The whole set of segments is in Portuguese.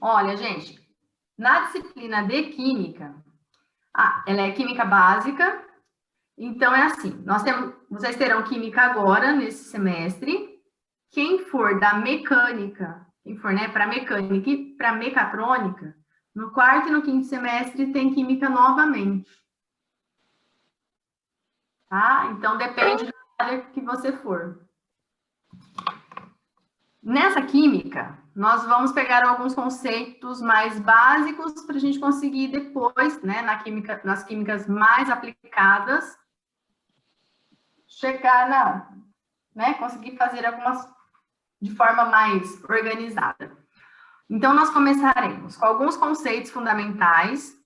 Olha, gente, na disciplina de Química, ela é Química Básica, então é assim, vocês terão Química agora, nesse semestre. Quem for da Mecânica, quem for, né, para Mecânica e para Mecatrônica, no quarto e no quinto semestre tem Química novamente. Tá? Então, depende da área que você for. Nessa química, nós vamos pegar alguns conceitos mais básicos para a gente conseguir depois, né, nas químicas mais aplicadas, chegar né, conseguir fazer algumas de forma mais organizada. Então, nós começaremos com alguns conceitos fundamentais,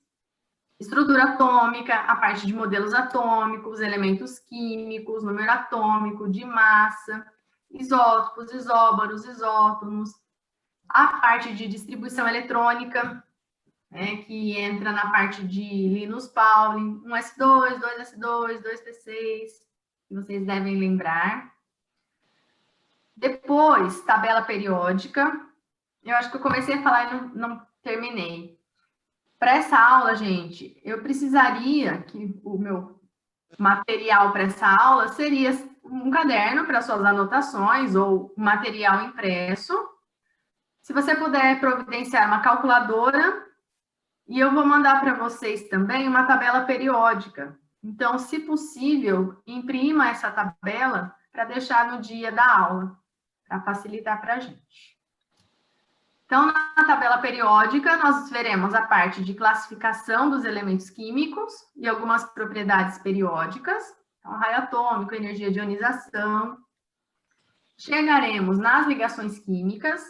estrutura atômica, a parte de modelos atômicos, elementos químicos, número atômico, de massa, isótopos, isóbaros, isótomos, a parte de distribuição eletrônica, né, que entra na parte de Linus Pauling, 1s2, 2s2, 2p6, que vocês devem lembrar. Depois, tabela periódica. Eu acho que eu comecei a falar e não terminei. Para essa aula, gente, eu precisaria que o meu material para essa aula seria um caderno para suas anotações ou material impresso. Se você puder providenciar uma calculadora, e eu vou mandar para vocês também uma tabela periódica. Então, se possível, imprima essa tabela para deixar no dia da aula, para facilitar para a gente. Então, na tabela periódica, nós veremos a parte de classificação dos elementos químicos e algumas propriedades periódicas, então, raio atômico, energia de ionização. Chegaremos nas ligações químicas,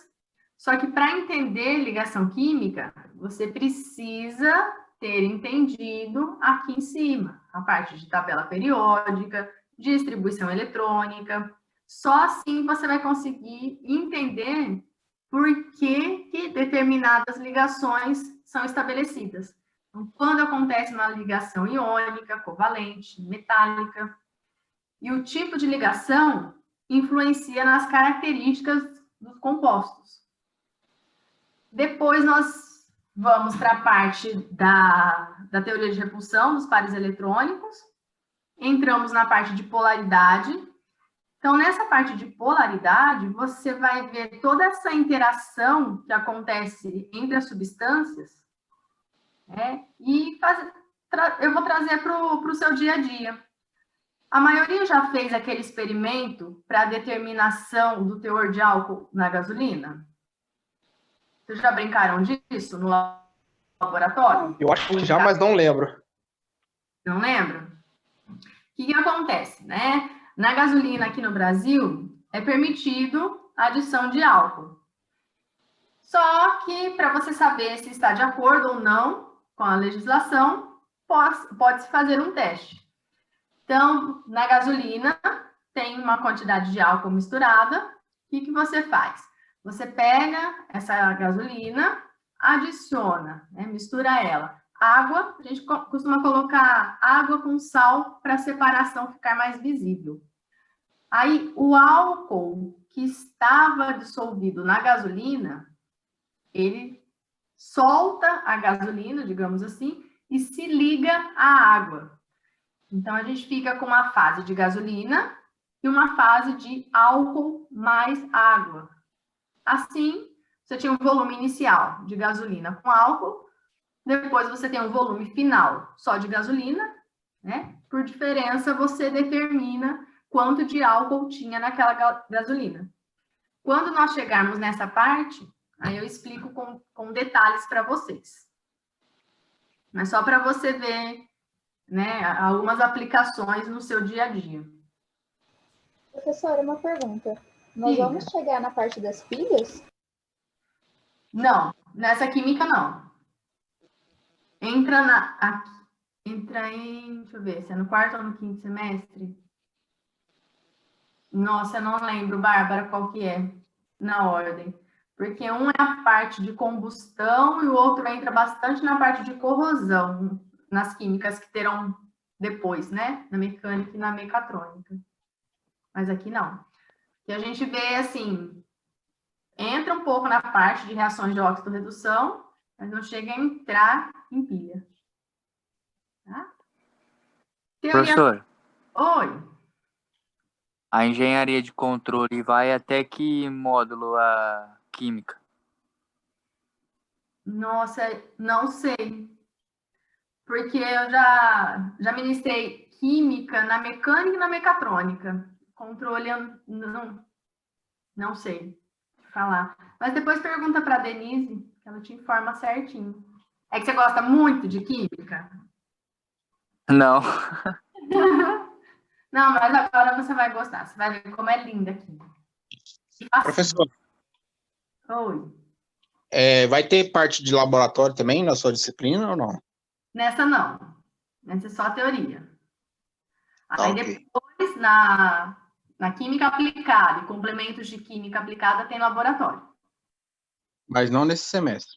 só que para entender ligação química, você precisa ter entendido aqui em cima, a parte de tabela periódica, distribuição eletrônica. Só assim você vai conseguir entender por que determinadas ligações são estabelecidas. Então, quando acontece uma ligação iônica, covalente, metálica, e o tipo de ligação influencia nas características dos compostos. Depois nós vamos para a parte da teoria de repulsão dos pares eletrônicos, entramos na parte de polaridade. Então, nessa parte de polaridade, você vai ver toda essa interação que acontece entre as substâncias, né? E eu vou trazer para o seu dia a dia. A maioria já fez aquele experimento para determinação do teor de álcool na gasolina? Vocês já brincaram disso no laboratório? Eu acho que já, mas não lembro. Não lembro? O que acontece, né? Na gasolina aqui no Brasil, é permitido a adição de álcool. Só que, para você saber se está de acordo ou não com a legislação, pode-se fazer um teste. Então, na gasolina, tem uma quantidade de álcool misturada. O que você faz? Você pega essa gasolina, adiciona, né, mistura ela. Água, a gente costuma colocar água com sal para a separação ficar mais visível. Aí, o álcool que estava dissolvido na gasolina, ele solta a gasolina, digamos assim, e se liga à água. Então, a gente fica com uma fase de gasolina e uma fase de álcool mais água. Assim, você tinha um volume inicial de gasolina com álcool, depois você tem um volume final só de gasolina, né? Por diferença, você determina quanto de álcool tinha naquela gasolina. Quando nós chegarmos nessa parte, aí eu explico com detalhes para vocês. Mas só para você ver, né, algumas aplicações no seu dia a dia. Professora, uma pergunta. Nós vamos chegar na parte das pilhas? Não, nessa química não. Entra em, deixa eu ver, se é no quarto ou no quinto semestre? Nossa, eu não lembro, Bárbara, qual que é na ordem. Porque um é a parte de combustão e o outro entra bastante na parte de corrosão, nas químicas que terão depois, né? Na mecânica e na mecatrônica. Mas aqui não. E a gente vê, assim, entra um pouco na parte de reações de óxido-redução, mas não chega a entrar em pilha. Tá? Professor, Oi. a engenharia de controle vai até que módulo a química? Nossa, não sei. Porque eu já ministrei química na mecânica e na mecatrônica. Controle, eu não sei falar. Mas depois pergunta para a Denise, que ela te informa certinho. É que você gosta muito de química? Não. Não, mas agora você vai gostar. Você vai ver como é linda aqui. Professor, Oi. vai ter parte de laboratório também na sua disciplina ou não? Nessa não. Nessa é só a teoria. Aí Ok. depois, na química aplicada e complementos de química aplicada, tem laboratório. Mas não nesse semestre.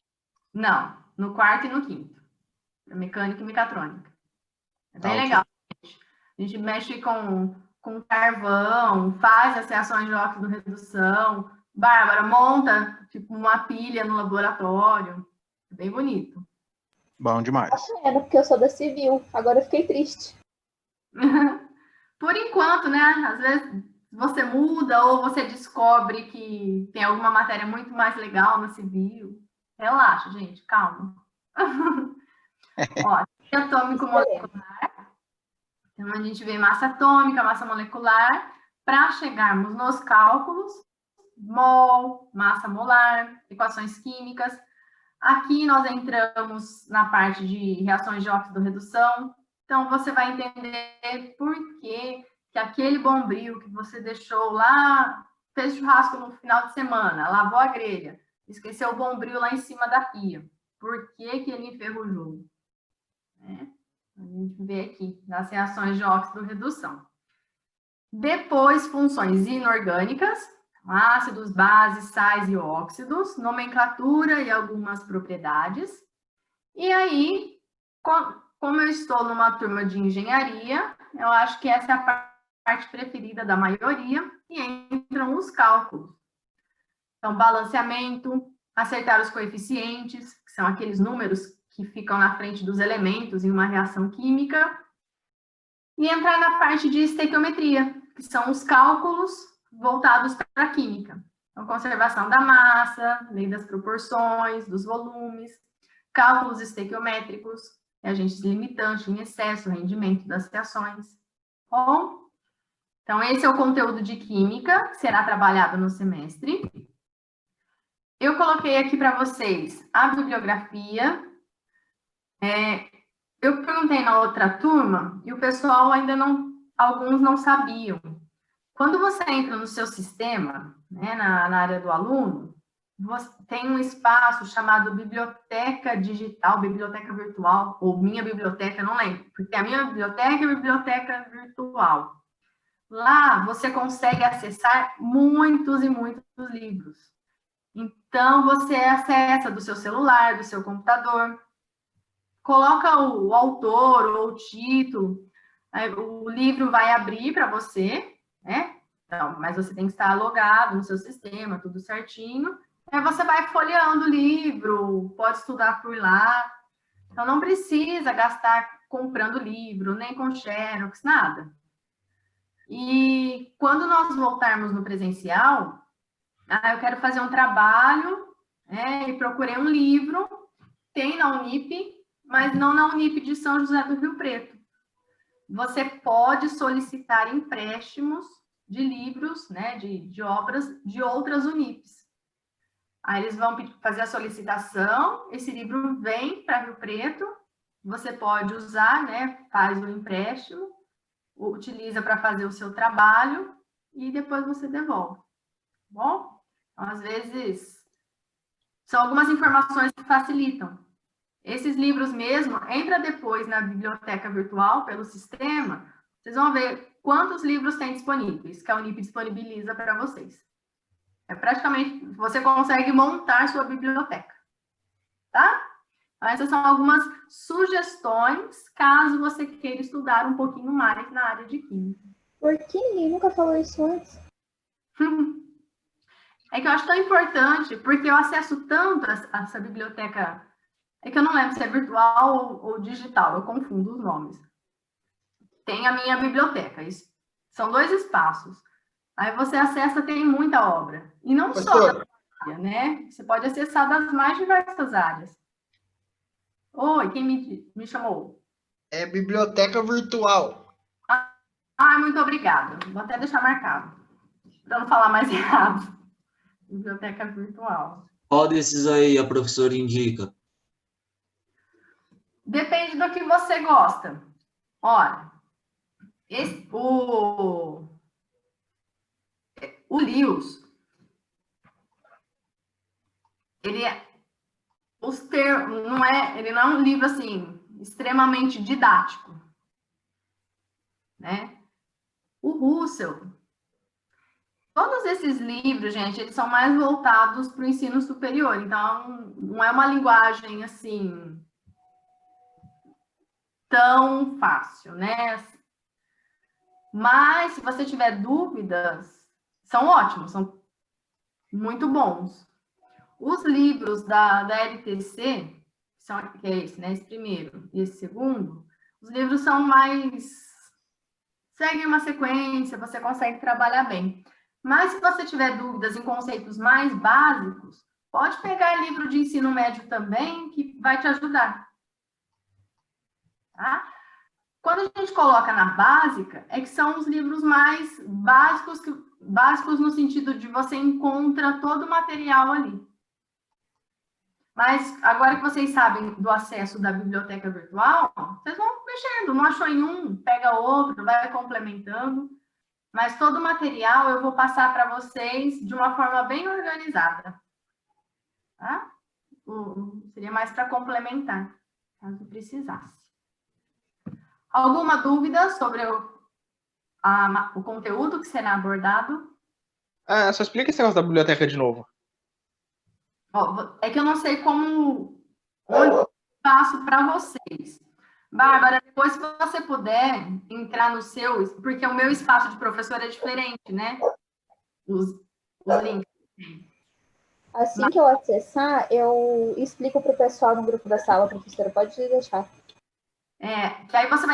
Não, no quarto e no quinto. Mecânica e mecatrônica. É bem Ok. legal. A gente mexe com carvão, faz as reações de óxido-redução. Bárbara, monta tipo uma pilha no laboratório. É bem bonito. Bom demais. Tá vendo? Porque eu sou da civil. Agora eu fiquei triste. Por enquanto, né? Às vezes você muda ou você descobre que tem alguma matéria muito mais legal no civil. Relaxa, gente, calma. Ó, atômico molecular. Então, a gente vê massa atômica, massa molecular, para chegarmos nos cálculos, mol, massa molar, equações químicas. Aqui nós entramos na parte de reações de óxido-redução. Então, você vai entender por que aquele bombril que você deixou lá, fez churrasco no final de semana, lavou a grelha, esqueceu o bombril lá em cima da pia. Por que ele enferrujou? A gente vê aqui nas reações de óxido-redução. Depois, funções inorgânicas, ácidos, bases, sais e óxidos, nomenclatura e algumas propriedades. E aí, como eu estou numa turma de engenharia, eu acho que essa é a parte preferida da maioria, e entram os cálculos. Então, balanceamento, acertar os coeficientes, que são aqueles números que ficam na frente dos elementos em uma reação química, e entrar na parte de estequiometria, que são os cálculos voltados para a química. Então, conservação da massa, lei das proporções, dos volumes, cálculos estequiométricos, agentes limitantes em excesso, rendimento das reações. Bom, então esse é o conteúdo de química que será trabalhado no semestre. Eu coloquei aqui para vocês a bibliografia. Eu perguntei na outra turma e o pessoal ainda não, alguns não sabiam. Quando você entra no seu sistema, né, na área do aluno, você tem um espaço chamado biblioteca digital, biblioteca virtual, ou minha biblioteca, não lembro, porque a minha biblioteca é biblioteca virtual. Lá você consegue acessar muitos e muitos livros. Então, você acessa do seu celular, do seu computador, coloca o autor ou o título, o livro vai abrir para você, né? Então, mas você tem que estar logado no seu sistema, tudo certinho. Aí você vai folheando o livro, pode estudar por lá. Então, não precisa gastar comprando livro, nem com xerox, nada. E quando nós voltarmos no presencial, eu quero fazer um trabalho, e procurei um livro, tem na Unip, mas não na Unip de São José do Rio Preto. Você pode solicitar empréstimos de livros, né, de obras de outras Unips. Aí eles vão fazer a solicitação, esse livro vem para Rio Preto, você pode usar, né, faz o empréstimo, utiliza para fazer o seu trabalho e depois você devolve. Bom? Então, às vezes, são algumas informações que facilitam. Esses livros mesmo, entra depois na biblioteca virtual, pelo sistema, vocês vão ver quantos livros tem disponíveis, que a Unip disponibiliza para vocês. Praticamente, você consegue montar sua biblioteca, tá? Então, essas são algumas sugestões, caso você queira estudar um pouquinho mais na área de química. Por que ninguém nunca falou isso antes? É que eu acho tão importante, porque eu acesso tanto essa biblioteca, é que eu não lembro se é virtual ou digital, eu confundo os nomes. Tem a minha biblioteca, são 2 espaços. Aí você acessa, tem muita obra. E não só da área, né? Você pode acessar das mais diversas áreas. Oi, quem me chamou? É biblioteca virtual. Muito obrigada. Vou até deixar marcado, para não falar mais errado. Biblioteca virtual. Qual desses aí a professora indica? Depende do que você gosta. Olha, o Lewis, ele ele não é um livro assim extremamente didático, né? O Russell, todos esses livros, gente, eles são mais voltados para o ensino superior, então não é uma linguagem assim tão fácil, né? Mas se você tiver dúvidas, são ótimos, são muito bons. Os livros da LTC, que é esse, né? Esse primeiro e esse segundo, os livros são mais... seguem uma sequência, você consegue trabalhar bem. Mas se você tiver dúvidas em conceitos mais básicos, pode pegar livro de ensino médio também, que vai te ajudar. Tá? Quando a gente coloca na básica, é que são os livros mais básicos, básicos no sentido de você encontra todo o material ali. Mas agora que vocês sabem do acesso da biblioteca virtual, vocês vão mexendo, não achou em um, pega outro, vai complementando. Mas todo o material eu vou passar para vocês de uma forma bem organizada. Tá? Seria mais para complementar, caso precisasse. Alguma dúvida sobre o conteúdo que será abordado? Só explica esse negócio da biblioteca de novo. É que eu não sei onde eu passo para vocês. Bárbara, depois se você puder entrar no seu, porque o meu espaço de professor é diferente, né? Os links. Assim que eu acessar, eu explico para o pessoal no grupo da sala, professora, pode deixar. Que aí você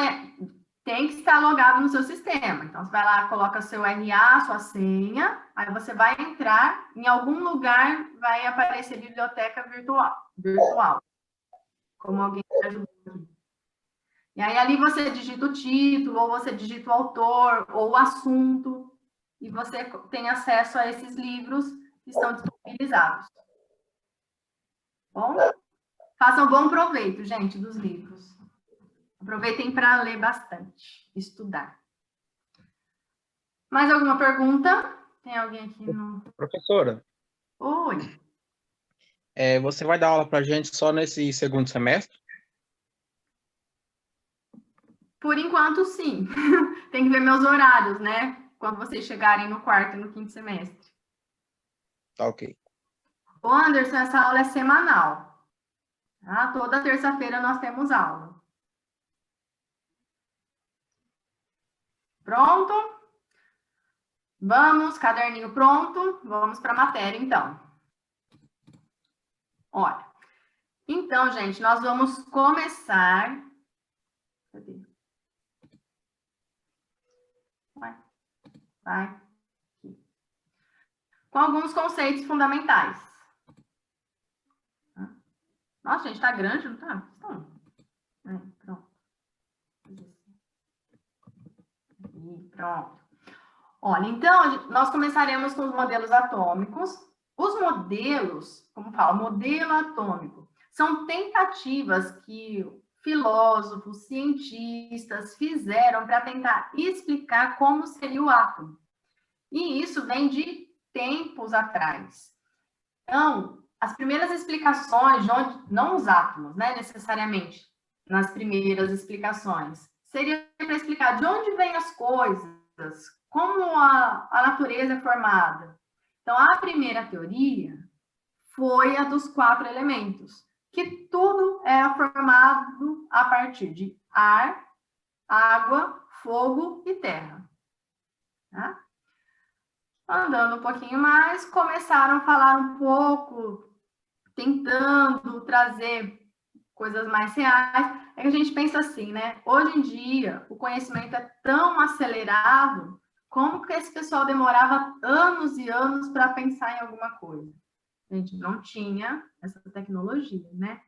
tem que estar logado no seu sistema. Então, você vai lá, coloca seu RA, sua senha, aí você vai entrar, em algum lugar vai aparecer biblioteca virtual, como alguém te ajudou aqui. E aí, ali você digita o título, ou você digita o autor, ou o assunto, e você tem acesso a esses livros que estão disponibilizados. Bom? Façam bom proveito, gente, dos livros. Aproveitem para ler bastante, estudar. Mais alguma pergunta? Tem alguém aqui no... Professora, Oi. você vai dar aula para a gente só nesse segundo semestre? Por enquanto, sim. Tem que ver meus horários, né? Quando vocês chegarem no quarto e no quinto semestre. Tá ok. Ô, Anderson, essa aula é semanal. Tá? Toda terça-feira nós temos aula. Pronto? Vamos, caderninho pronto. Vamos para a matéria, então. Olha. Então, gente, nós vamos começar... Cadê? Vai. Com alguns conceitos fundamentais. Nossa, gente, tá grande, não tá? Pronto. Pronto. Olha, então, nós começaremos com os modelos atômicos. Os modelos, como fala, modelo atômico, são tentativas que filósofos, cientistas fizeram para tentar explicar como seria o átomo. E isso vem de tempos atrás. Então, as primeiras explicações, não os átomos, né, necessariamente, nas primeiras explicações, seria para explicar de onde vêm as coisas, como a natureza é formada. Então, a primeira teoria foi a dos 4 elementos, que tudo é formado a partir de ar, água, fogo e terra. Tá? Andando um pouquinho mais, começaram a falar um pouco, tentando trazer coisas mais reais. É que a gente pensa assim, né? Hoje em dia, o conhecimento é tão acelerado, como que esse pessoal demorava anos e anos para pensar em alguma coisa? A gente não tinha essa tecnologia, né?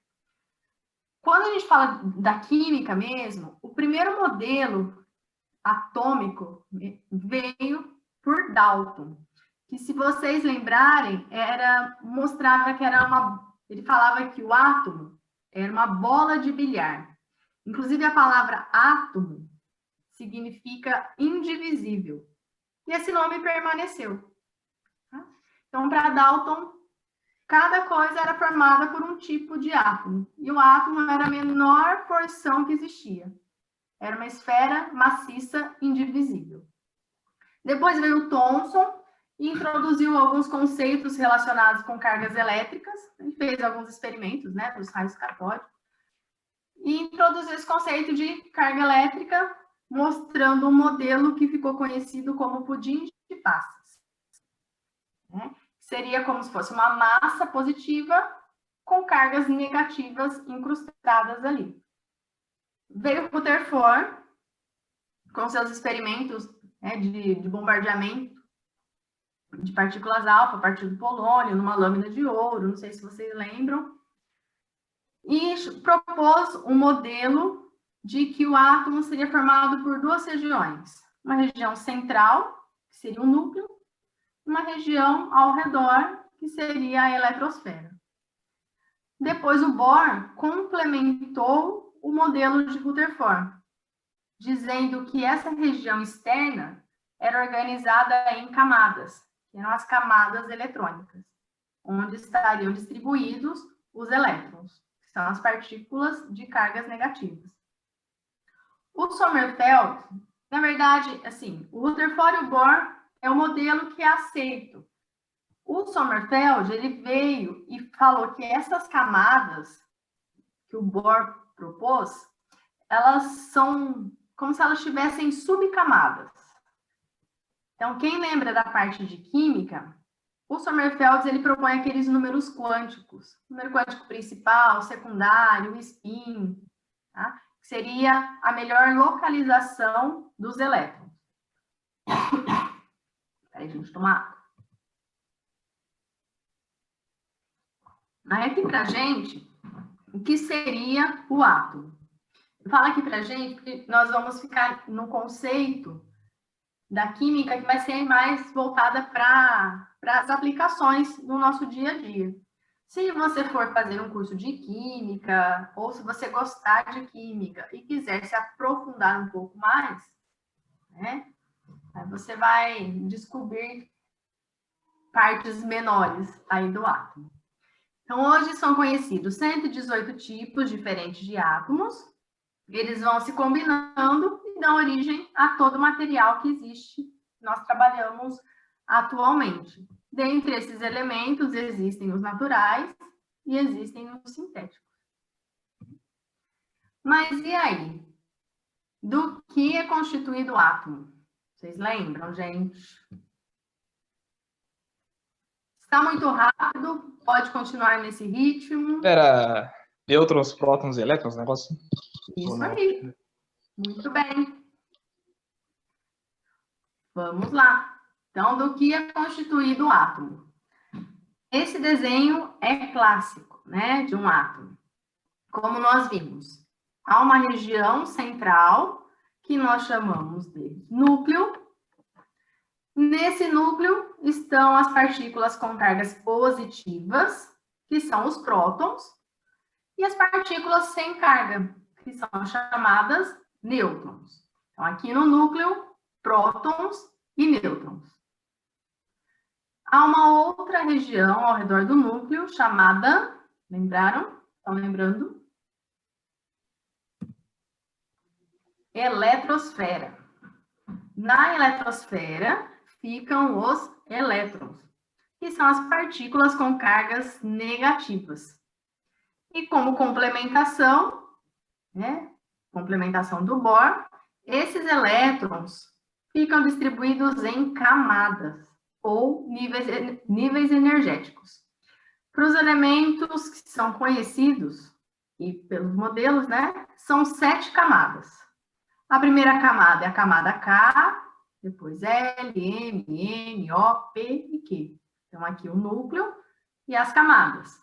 Quando a gente fala da química mesmo, o primeiro modelo atômico veio por Dalton, que, se vocês lembrarem, mostrava que ele falava que o átomo era uma bola de bilhar. Inclusive, a palavra átomo significa indivisível. E esse nome permaneceu. Então, para Dalton, cada coisa era formada por um tipo de átomo. E o átomo era a menor porção que existia. Era uma esfera maciça indivisível. Depois veio Thomson e introduziu alguns conceitos relacionados com cargas elétricas. Ele fez alguns experimentos, né, dos raios catódicos. E introduziu esse conceito de carga elétrica, mostrando um modelo que ficou conhecido como pudim de passas. Né? Seria como se fosse uma massa positiva com cargas negativas incrustadas ali. Veio Rutherford com seus experimentos, né, de bombardeamento de partículas alfa a partir do polônio, numa lâmina de ouro, não sei se vocês lembram, e propôs um modelo de que o átomo seria formado por duas regiões. Uma região central, que seria o núcleo, e uma região ao redor, que seria a eletrosfera. Depois, o Bohr complementou o modelo de Rutherford, dizendo que essa região externa era organizada em camadas, que eram as camadas eletrônicas, onde estariam distribuídos os elétrons, que são as partículas de cargas negativas. O Sommerfeld, na verdade, assim, o Rutherford e o Bohr é o modelo que é aceito. O Sommerfeld, ele veio e falou que essas camadas que o Bohr propôs, elas são como se elas tivessem subcamadas. Então, quem lembra da parte de química, o Sommerfeld, ele propõe aqueles números quânticos. Número quântico principal, secundário, spin, tá? Que seria a melhor localização dos elétrons. Peraí, gente, tomar água. Aqui pra gente, o que seria o átomo? Fala aqui pra gente, porque nós vamos ficar no conceito da química que vai ser mais voltada para as aplicações no nosso dia a dia. Se você for fazer um curso de química, ou se você gostar de química e quiser se aprofundar um pouco mais, né, aí você vai descobrir partes menores aí do átomo. Então, hoje são conhecidos 118 tipos diferentes de átomos. Eles vão se combinando e dão origem a todo o material que existe, nós trabalhamos atualmente. Dentre esses elementos, existem os naturais e existem os sintéticos. Mas e aí? Do que é constituído o átomo? Vocês lembram, gente? Está muito rápido, pode continuar nesse ritmo. Era nêutrons, prótons e elétrons, negócio? Isso aí. Muito bem. Vamos lá. Então, do que é constituído o átomo? Esse desenho é clássico, né, de um átomo. Como nós vimos, há uma região central que nós chamamos de núcleo. Nesse núcleo estão as partículas com cargas positivas, que são os prótons, e as partículas sem carga, que são chamadas nêutrons. Então, aqui no núcleo, prótons e nêutrons. Há uma outra região ao redor do núcleo chamada, lembraram? Estão lembrando? Eletrosfera. Na eletrosfera ficam os elétrons, que são as partículas com cargas negativas. E como complementação, né, complementação do Bohr, esses elétrons ficam distribuídos em camadas. ou níveis energéticos. Para os elementos que são conhecidos, e pelos modelos, né, são 7 camadas. A primeira camada é a camada K, depois L, M, N, O, P e Q. Então, aqui o núcleo e as camadas.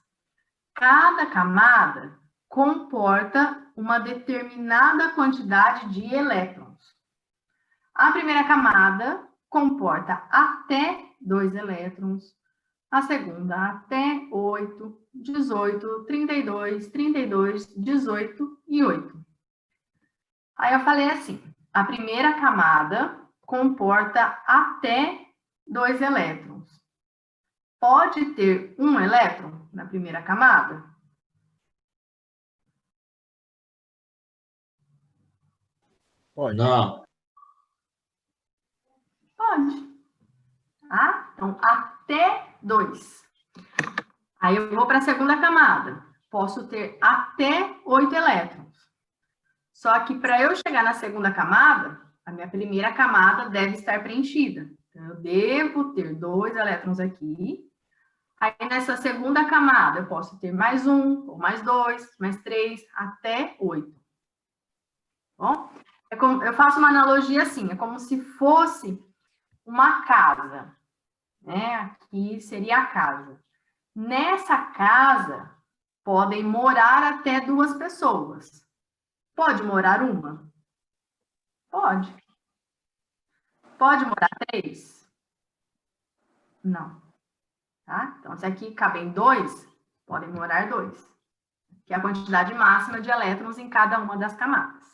Cada camada comporta uma determinada quantidade de elétrons. A primeira camada comporta até 2 elétrons, a segunda até 8, 18, 32, 32, 18 e 8. Aí eu falei assim, a primeira camada comporta até 2 elétrons. Pode ter 1 elétron na primeira camada? Não. Pode. Tá? Então, até 2. Aí eu vou para a segunda camada. Posso ter até 8 elétrons. Só que para eu chegar na segunda camada, a minha primeira camada deve estar preenchida. Então, eu devo ter 2 elétrons aqui. Aí, nessa segunda camada, eu posso ter mais 1, ou mais 2, mais 3, até 8. Bom? Eu faço uma analogia assim, é como se fosse uma casa. Né? Aqui seria a casa. Nessa casa, podem morar até 2 pessoas. Pode morar uma? Pode. Pode morar 3? Não. Tá? Então, se aqui cabem 2, podem morar 2. Que é a quantidade máxima de elétrons em cada uma das camadas.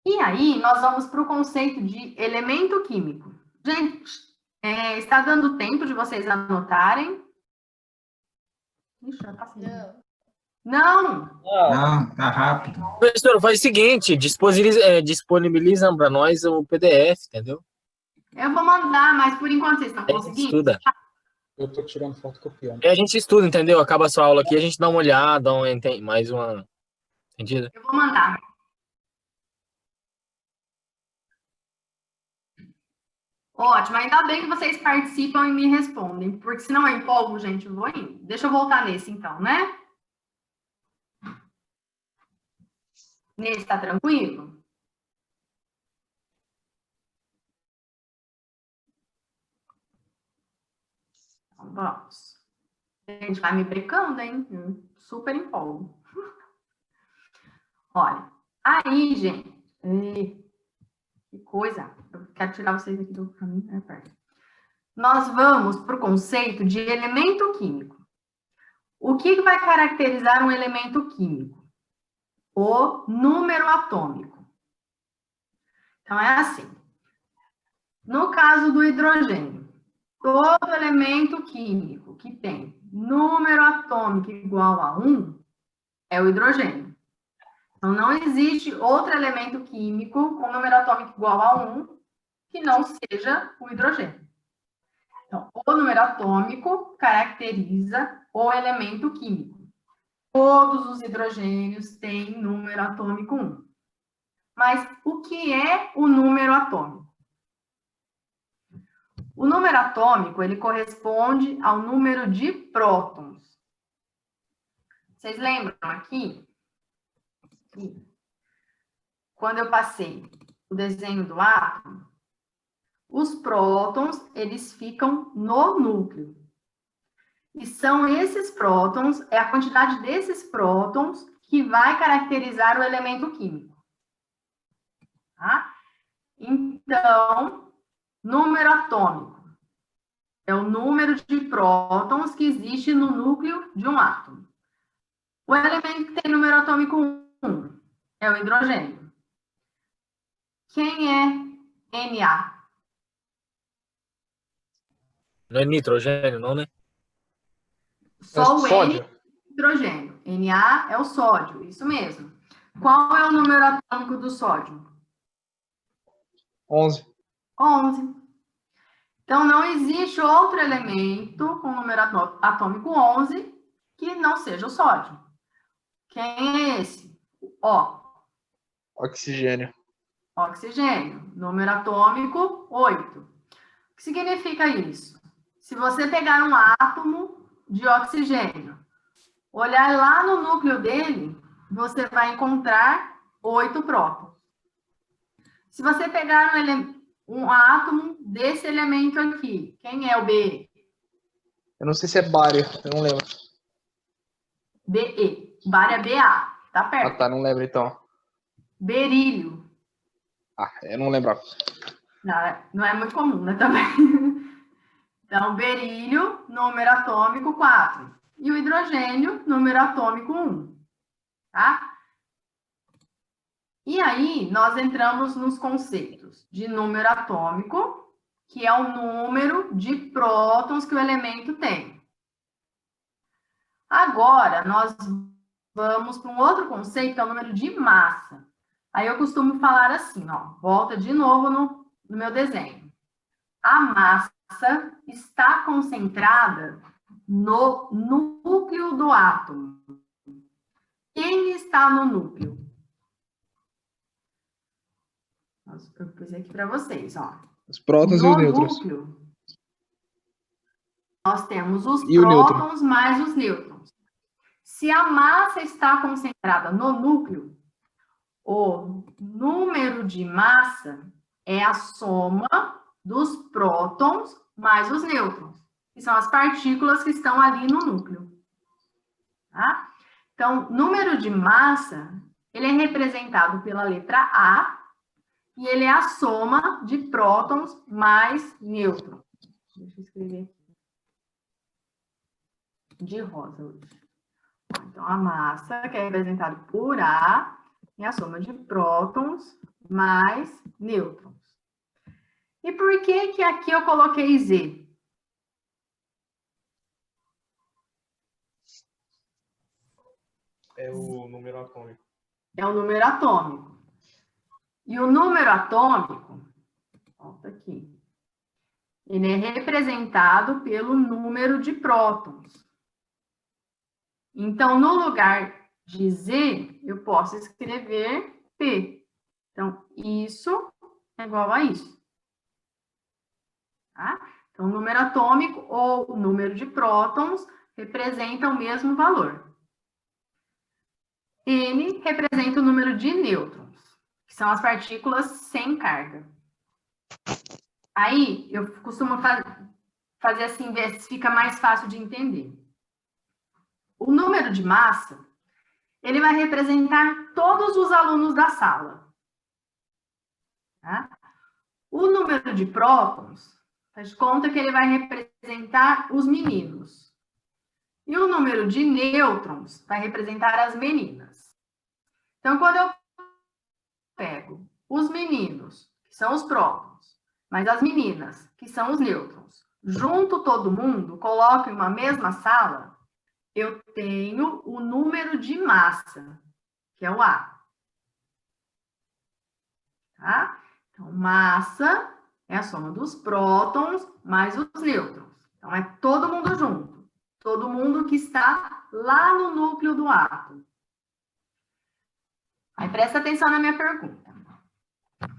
E aí, nós vamos para o conceito de elemento químico. Gente, está dando tempo de vocês anotarem? Ixi, já passei. Não! Não, tá rápido. Professor, faz o seguinte, disponibiliza para nós o PDF, entendeu? Eu vou mandar, mas por enquanto vocês estão A gente conseguindo? estuda. Eu tô tirando foto copiando. E a gente estuda, entendeu? Acaba a sua aula aqui, a gente dá uma olhada, mais uma... Entendido? Eu vou mandar. Ótimo, ainda bem que vocês participam e me respondem, porque senão eu empolgo, gente, eu vou indo. Deixa eu voltar nesse, então, né? Nesse tá tranquilo? Então, vamos. A gente vai me brecando, hein? Eu super empolgo. Olha, aí, gente, que coisa. Eu quero tirar vocês aqui do caminho. Nós vamos para o conceito de elemento químico. O que vai caracterizar um elemento químico? O número atômico. Então, é assim. No caso do hidrogênio, todo elemento químico que tem número atômico igual a 1 é o hidrogênio. Então, não existe outro elemento químico com número atômico igual a 1 que não seja o hidrogênio. Então, o número atômico caracteriza o elemento químico. Todos os hidrogênios têm número atômico 1. Mas o que é o número atômico? O número atômico, ele corresponde ao número de prótons. Vocês lembram aqui? Quando eu passei o desenho do átomo, os prótons, eles ficam no núcleo. E são esses prótons, é a quantidade desses prótons que vai caracterizar o elemento químico. Tá? Então, número atômico é o número de prótons que existe no núcleo de um átomo. O elemento que tem número atômico 1 é o hidrogênio. Quem é Na? Não é nitrogênio, não, né? Só o sódio. N é hidrogênio. Na é o sódio, isso mesmo. Qual é o número atômico do sódio? 11. 11. Então, não existe outro elemento com número atômico 11 que não seja o sódio. Quem é esse? Ó. Oxigênio. oxigênio. Número atômico, 8. O que significa isso? Se você pegar um átomo de oxigênio, olhar lá no núcleo dele, você vai encontrar 8 prótons. Se você pegar um átomo desse elemento aqui, quem é o B? Eu não sei se é bário, eu não lembro. BE. Bário é BA. Tá Ah, perto. tá, não lembro então. Berílio. Ah, eu não lembrava. Não é muito comum, né, também. Então, berílio, número atômico 4. E o hidrogênio, número atômico 1. Tá? E aí, nós entramos nos conceitos de número atômico, que é o número de prótons que o elemento tem. Agora, nós vamos para um outro conceito, que é o número de massa. Aí eu costumo falar assim, ó, volta de novo no meu desenho. A massa está concentrada no núcleo do átomo. Quem está no núcleo? Eu pus aqui para vocês, ó. Os prótons e os nêutrons. Núcleo, nós temos os E o nêutron. prótons mais os nêutrons. Se a massa está concentrada no núcleo, o número de massa é a soma dos prótons mais os nêutrons, que são as partículas que estão ali no núcleo. Tá? Então, número de massa, ele é representado pela letra A, e ele é a soma de prótons mais nêutrons. Deixa eu escrever aqui. De rosa hoje. Então, a massa, que é representada por A, é a soma de prótons mais nêutrons. E por que aqui eu coloquei Z? É o número atômico. É o número atômico. E o número atômico, volta aqui, ele é representado pelo número de prótons. Então, no lugar de Z, eu posso escrever P. Então, isso é igual a isso. Tá? Então, o número atômico ou o número de prótons representa o mesmo valor. N representa o número de nêutrons, que são as partículas sem carga. Aí, eu costumo fazer assim, ver se fica mais fácil de entender. O número de massa, ele vai representar todos os alunos da sala. Tá? O número de prótons, faz de conta que ele vai representar os meninos. E o número de nêutrons vai representar as meninas. Então, quando eu pego os meninos, que são os prótons, mas as meninas, que são os nêutrons, junto todo mundo, coloco em uma mesma sala, eu tenho o número de massa, que é o A. Tá? Então, massa é a soma dos prótons mais os nêutrons. Então, é todo mundo junto. Todo mundo que está lá no núcleo do átomo. Aí, presta atenção na minha pergunta.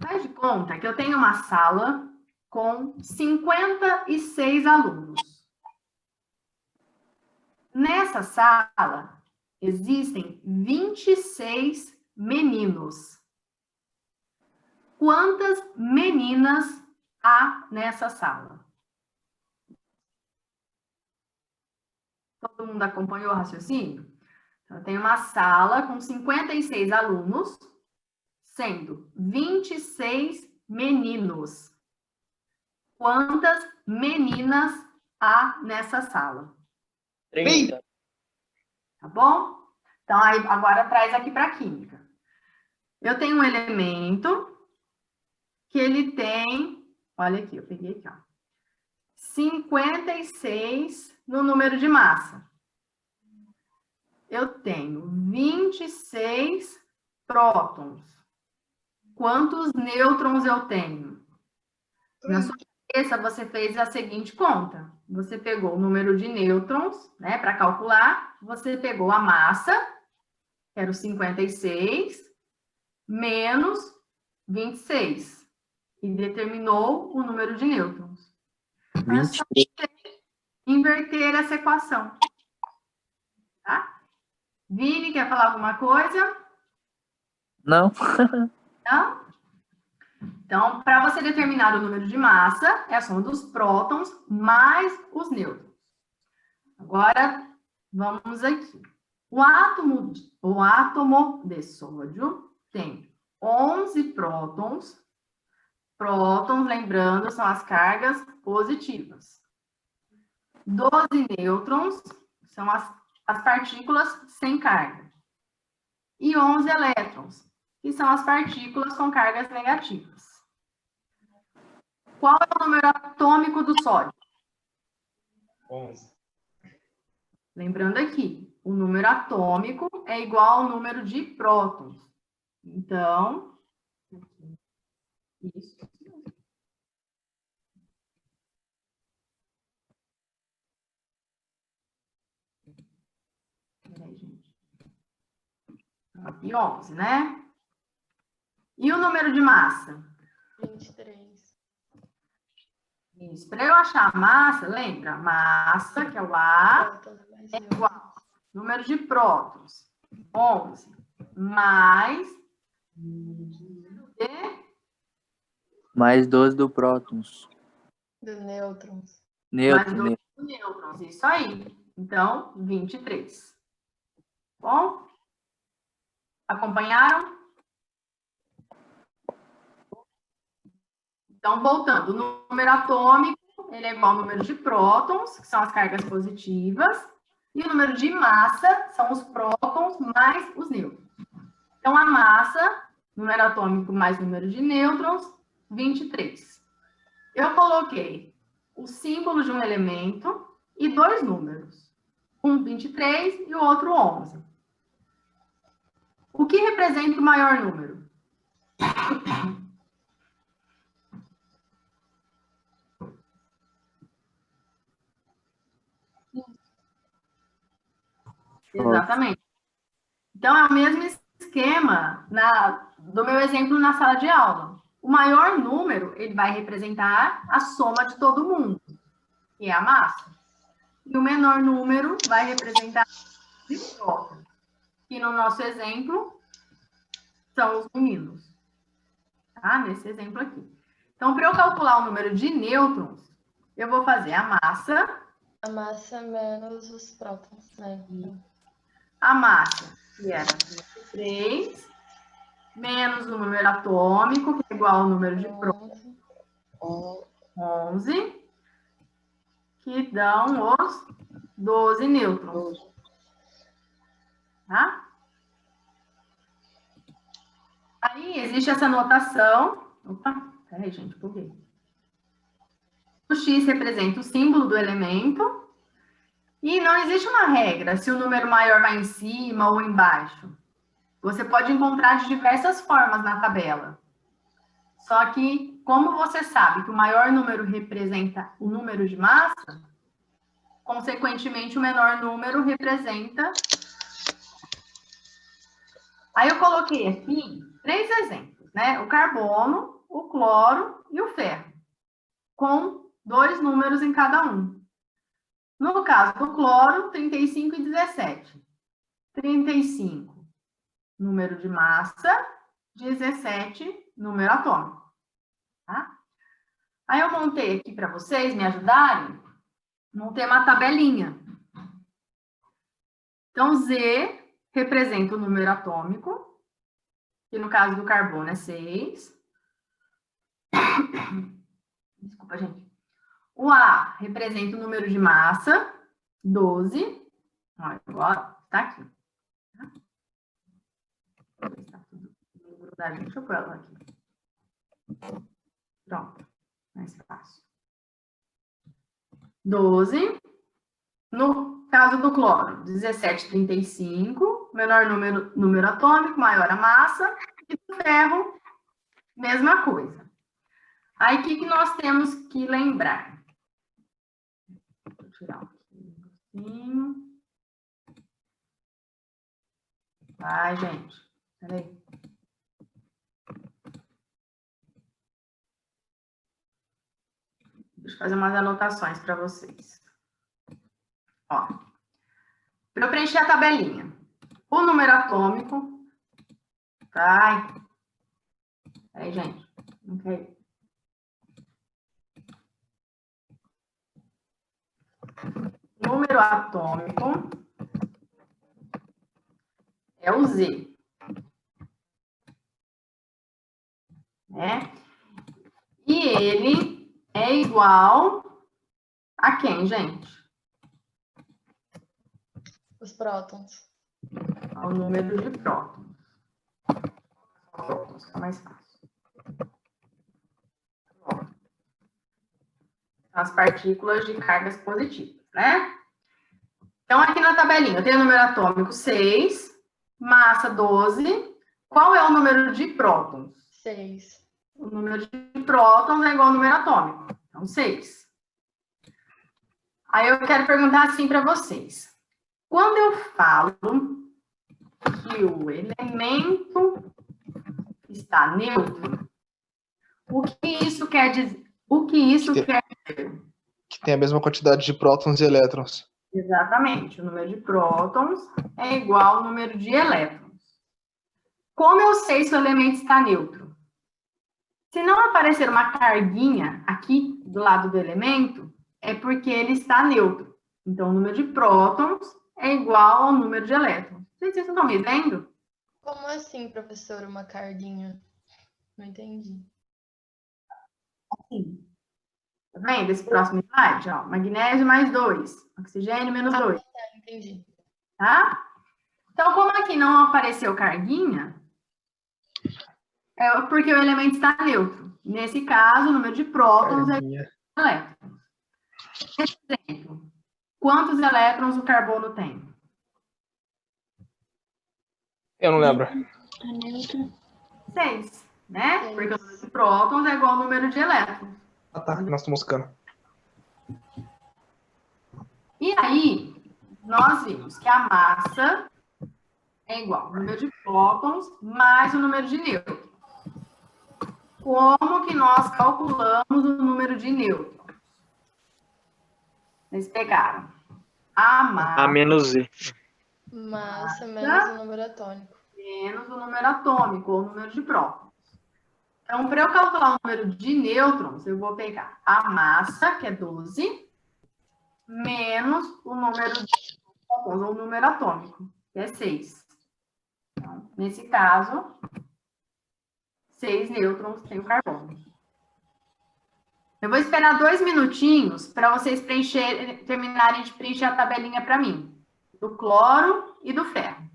Faz de conta que eu tenho uma sala com 56 alunos. Nessa sala, existem 26 meninos. Quantas meninas há nessa sala? Todo mundo acompanhou o raciocínio? Então, eu tenho uma sala com 56 alunos, sendo 26 meninos. Quantas meninas há nessa sala? 30. Tá bom? Então, aí, agora traz aqui para a química. Eu tenho um elemento que ele tem, olha aqui, eu peguei aqui, ó, 56 no número de massa. Eu tenho 26 prótons. Quantos nêutrons eu tenho? Na sua cabeça, você fez a seguinte conta. Você pegou o número de nêutrons, né, para calcular. Você pegou a massa, que era o 56, menos 26. E determinou o número de nêutrons. É só 23. inverter essa equação. Tá? Vini, quer falar alguma coisa? Não. Não? Então, para você determinar o número de massa, é a soma dos prótons mais os nêutrons. Agora, vamos aqui. O átomo de sódio tem 11 prótons. Prótons, lembrando, são as cargas positivas. 12 nêutrons são as partículas sem carga. E 11 elétrons, que são as partículas com cargas negativas. Qual é o número atômico do sódio? 11. Lembrando aqui, o número atômico é igual ao número de prótons. Então, isso. Peraí, gente. Aqui, 11, né? E o número de massa? 23. Isso. Para eu achar a massa, lembra? Massa, que é o A, Prótons mais é nêutrons. igual. Número de prótons, 11. Mais Mais 12 do prótons. Do nêutrons. mais Neutro, 2 nêutrons. Isso aí. Então, 23. Bom? Acompanharam? Então, voltando. O número atômico, ele é igual ao número de prótons, que são as cargas positivas. E o número de massa são os prótons mais os nêutrons. Então, a massa, número atômico mais número de nêutrons, 23. Eu coloquei o símbolo de um elemento e dois números. Um 23 e o outro 11. O que representa o maior número? Exatamente. Então, é o mesmo esquema do meu exemplo na sala de aula. O maior número, ele vai representar a soma de todo mundo, que é a massa. E o menor número vai representar de prótons, que no nosso exemplo são os meninos. Tá? Nesse exemplo aqui. Então, para eu calcular o número de nêutrons, eu vou fazer a massa. A massa menos os prótons, né? A massa, que era 23, menos o número atômico, que é igual ao número de prótons, 11, que dão os 12 nêutrons. Tá? Aí existe essa notação. Opa, peraí, gente, buguei. O X representa o símbolo do elemento. E não existe uma regra se o número maior vai em cima ou embaixo. Você pode encontrar de diversas formas na tabela. Só que, como você sabe que o maior número representa o número de massa, consequentemente, o menor número representa... Aí eu coloquei aqui 3 exemplos, né? O carbono, o cloro e o ferro, com 2 números em cada um. No caso do cloro, 35 e 17. 35, número de massa, 17, número atômico. Tá? Aí eu montei aqui para vocês me ajudarem, montei uma tabelinha. Então, Z representa o número atômico, que no caso do carbono é 6. Desculpa, gente. O A representa o número de massa, 12. Agora, está aqui. Deixa eu pôr ela aqui. Pronto. Mais fácil. 12. No caso do cloro, 17,35. Menor número atômico, maior a massa. E do ferro, mesma coisa. Aí, o que nós temos que lembrar? Vou tirar um pouquinho. Vai, gente. Peraí. Deixa eu fazer umas anotações para vocês. Ó, para eu preencher a tabelinha, o número atômico. Ai, aí, gente. Não quer. Número atômico é o Z, né? E ele é igual a quem, gente? Os prótons. Ao número de prótons. Prótons, fica mais fácil. As partículas de cargas positivas, né? Então, aqui na tabelinha, eu tenho o número atômico 6, massa 12. Qual é o número de prótons? 6. O número de prótons é igual ao número atômico. Então, 6. Aí eu quero perguntar assim para vocês. Quando eu falo que o elemento está neutro, o que isso quer dizer? O que isso quer dizer? Que tem a mesma quantidade de prótons e elétrons. Exatamente. O número de prótons é igual ao número de elétrons. Como eu sei se o elemento está neutro? Se não aparecer uma carguinha aqui do lado do elemento, é porque ele está neutro. Então, o número de prótons é igual ao número de elétrons. Vocês estão me vendo? Como assim, professor, uma carguinha? Não entendi. Assim. Tá vendo esse próximo slide? Ó, magnésio mais 2, oxigênio menos 2. Entendi. Tá? Então, como aqui não apareceu carguinha, é porque o elemento está neutro. Nesse caso, o número de prótons é igual a elétrons. Exemplo, quantos elétrons o carbono tem? Eu não lembro. 6, né? 6. Porque o número de prótons é igual ao número de elétrons. Ah, tá. Nós estamos buscando. E aí, nós vimos que a massa é igual ao número de prótons mais o número de nêutrons. Como que nós calculamos o número de nêutrons? Vocês pegaram a massa A menos Z. Massa menos o número atômico. menos o número atômico, ou o número de prótons. Então, para eu calcular o número de nêutrons, eu vou pegar a massa, que é 12, menos o número de prótons, ou o número atômico, que é 6. Então, nesse caso, 6 nêutrons tem o carbono. Eu vou esperar 2 minutinhos para vocês terminarem de preencher a tabelinha para mim, do cloro e do ferro.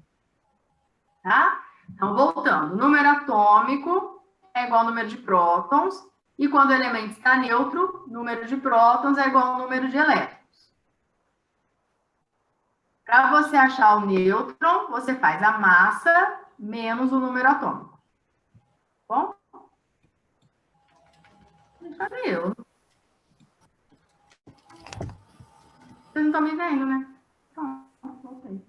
Tá? Então, voltando, o número atômico é igual ao número de prótons, e quando o elemento está neutro, o número de prótons é igual ao número de elétrons. Para você achar o nêutron, você faz a massa menos o número atômico. Bom? Cadê eu? Vocês não estão me vendo, né? Então, voltei.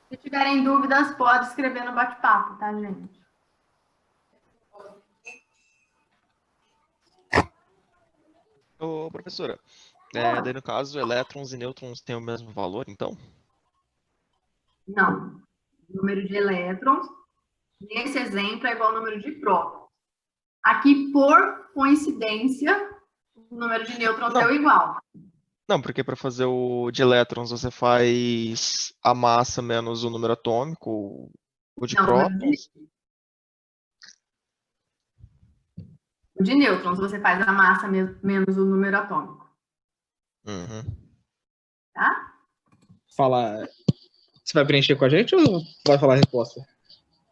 Se tiverem dúvidas, pode escrever no bate-papo, tá, gente? Ô, professora, daí no caso, elétrons e nêutrons têm o mesmo valor, então? Não. O número de elétrons, nesse exemplo, é igual ao número de prótons. Aqui, por coincidência, o número de nêutrons deu igual. Não, porque para fazer o de elétrons você faz a massa menos o número atômico, o de Não, prótons. O de nêutrons, você faz a massa menos o número atômico. Uhum. Tá? Fala. Você vai preencher com a gente ou vai falar a resposta?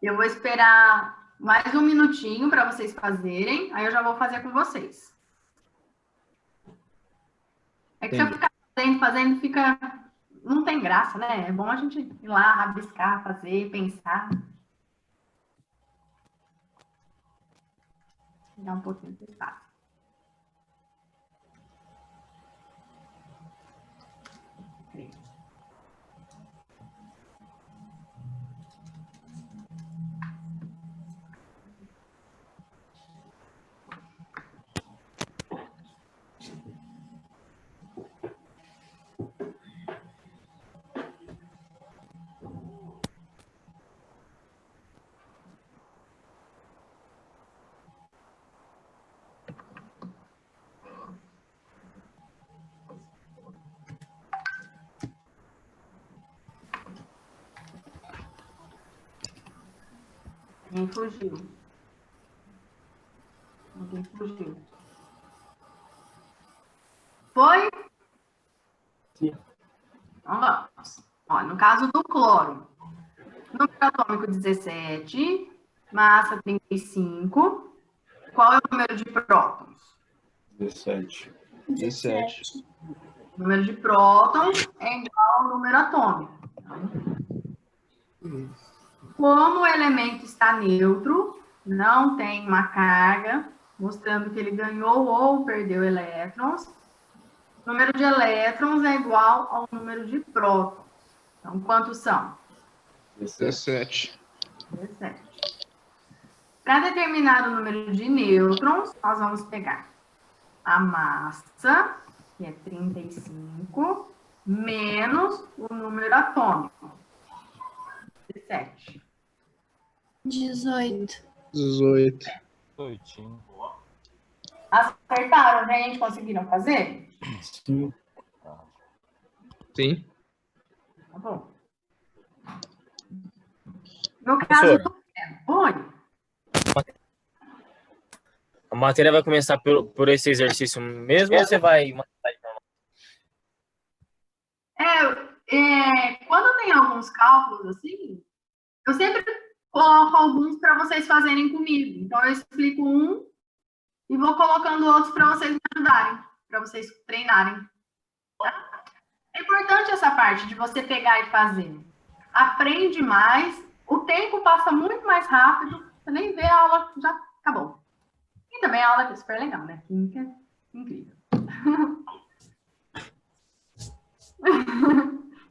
Eu vou esperar mais um minutinho para vocês fazerem, aí eu já vou fazer com vocês. É que se eu ficar fazendo, fica... Não tem graça, né? É bom a gente ir lá, rabiscar, fazer, pensar. Dá um pouquinho de espaço. Alguém fugiu. Alguém fugiu. Foi? Sim. Então vamos. Ó, no caso do cloro, número atômico 17, massa 35. Qual é o número de prótons? 17. 17. O número de prótons é igual ao número atômico. Como o elemento está neutro, não tem uma carga, mostrando que ele ganhou ou perdeu elétrons, o número de elétrons é igual ao número de prótons. Então, quantos são? 17. 17. Para determinar o número de nêutrons, nós vamos pegar a massa, que é 35, menos o número atômico, 17. 18. 18. Acertaram, gente? Conseguiram fazer? Sim. Sim. Tá bom. No caso Professora. do Oi. A matéria vai começar por esse exercício mesmo ou você vai... Quando tem alguns cálculos assim, eu sempre coloco alguns para vocês fazerem comigo. Então, eu explico um e vou colocando outros para vocês me ajudarem, para vocês treinarem. Tá? É importante essa parte de você pegar e fazer. Aprende mais, o tempo passa muito mais rápido, você nem vê a aula, já acabou. E também a aula é super legal, né? Química é incrível.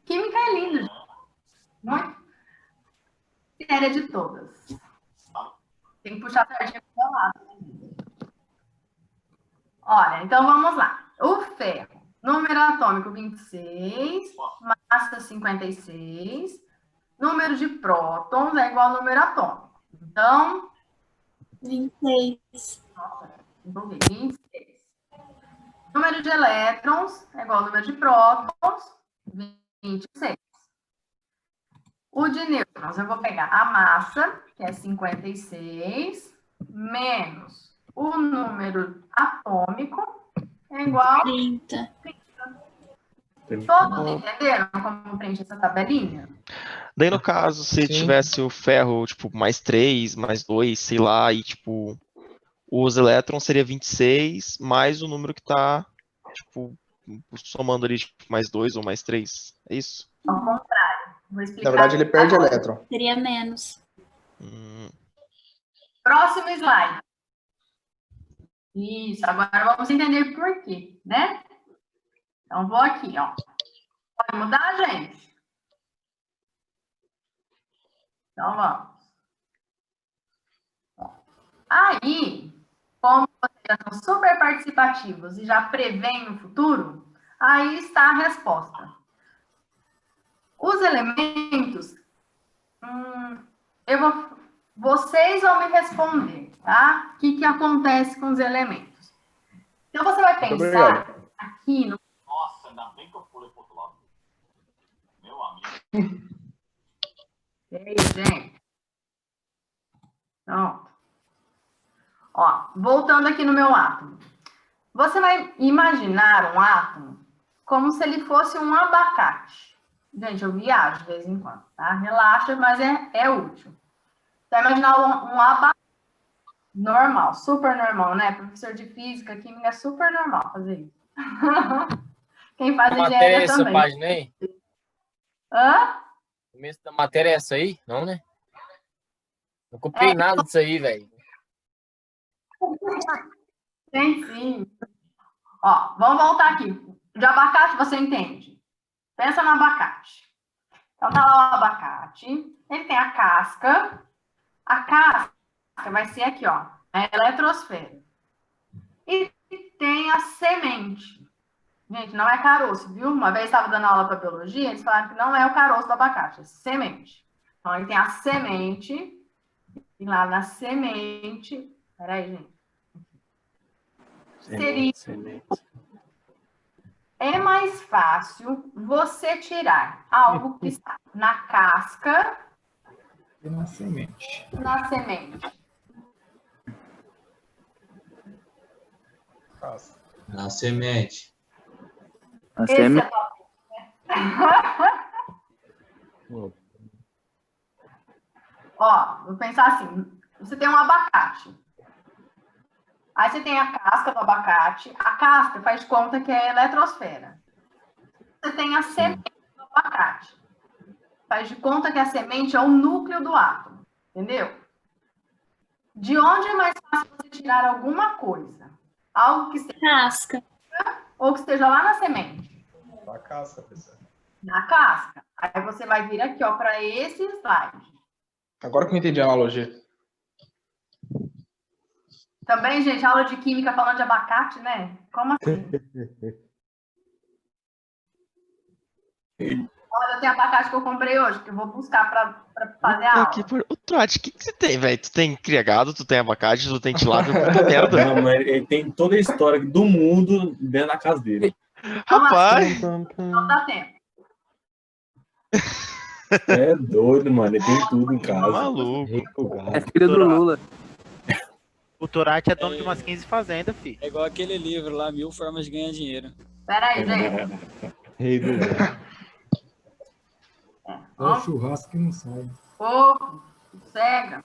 Química é lindo, gente. Muito. Séria de todas. Tem que puxar a sardinha pro meu lado. Olha, então vamos lá. O ferro, número atômico 26, massa 56, número de prótons é igual ao número atômico. Então, 26. nossa, vou ver, 26. Número de elétrons é igual ao número de prótons, 26. O de nêutrons, eu vou pegar a massa, que é 56, menos o número atômico, é igual... 30. Todos entenderam como preenche essa tabelinha? Daí, no caso, se Sim. tivesse o ferro, tipo, mais 3, mais 2, sei lá, e, tipo, os elétrons seria 26, mais o número que tá, tipo, somando ali, tipo, mais 2 ou mais 3. É isso? Ao contrário. Vou explicar. Na verdade, ele perde agora. elétron. Seria menos. Próximo slide. Isso, agora vamos entender por quê, né? Então, vou aqui, ó. Pode mudar, gente? Então, vamos. Aí, como vocês já são super participativos e já preveem o futuro, aí está a resposta. Os elementos, vocês vão me responder, tá? O que acontece com os elementos? Então, você vai pensar aqui no... Nossa, ainda bem que eu pulei pro outro lado. Meu amigo. Ei, gente. Pronto. Ó, voltando aqui no meu átomo. Você vai imaginar um átomo como se ele fosse um abacate. Gente, eu viajo de vez em quando, tá? Relaxa, mas é útil. Você vai imaginar um abacate normal, super normal, né? Professor de física, química, é super normal fazer isso. Quem faz A matéria é engenharia essa também. página aí? Hã? O começo da matéria é essa aí? Não, né? Não copiei nada disso aí, velho. Tem sim. Ó, vamos voltar aqui. De abacate você entende? Pensa no abacate. Então tá lá o abacate. Ele tem a casca. A casca vai ser aqui, ó. A eletrosfera. E tem a semente. Gente, não é caroço, viu? Uma vez estava dando aula para biologia, eles falaram que não é o caroço do abacate, é semente. Então, ele tem a semente. E lá na semente... Peraí, gente. É mais fácil você tirar algo que está na casca Na semente. na semente? Na semente. A Esse seme... é top. Ó, vou pensar assim. Você tem um abacate. Aí você tem a casca do abacate. A casca faz de conta que é a eletrosfera. Você tem a semente do abacate. Faz de conta que a semente é o núcleo do átomo. Entendeu? De onde é mais fácil você tirar alguma coisa? Algo que esteja Casca. ou que esteja lá na semente? Na casca, pessoal. Na casca. Aí você vai vir aqui, ó, para esse slide. Agora que eu entendi a analogia. Também, gente, aula de química falando de abacate, né? Como assim? Olha, eu tenho abacate que eu comprei hoje, que eu vou buscar para fazer a aula. Ô, Trote, o que você tem, velho? Tu tem criagado, tu tem abacate, tu tem tilápia, puta merda. Não, mas ele tem toda a história do mundo dentro da casa dele. Rapaz! Não dá tempo. É doido, mano. Ele tem tudo em casa. Maluco. É filho do Lula. O Torati é dono de umas 15 fazendas, filho. É igual aquele livro lá, 1000 formas de ganhar dinheiro. Pera aí, gente. Rei do Lula. É o churrasco que não sai. Pouco, cega.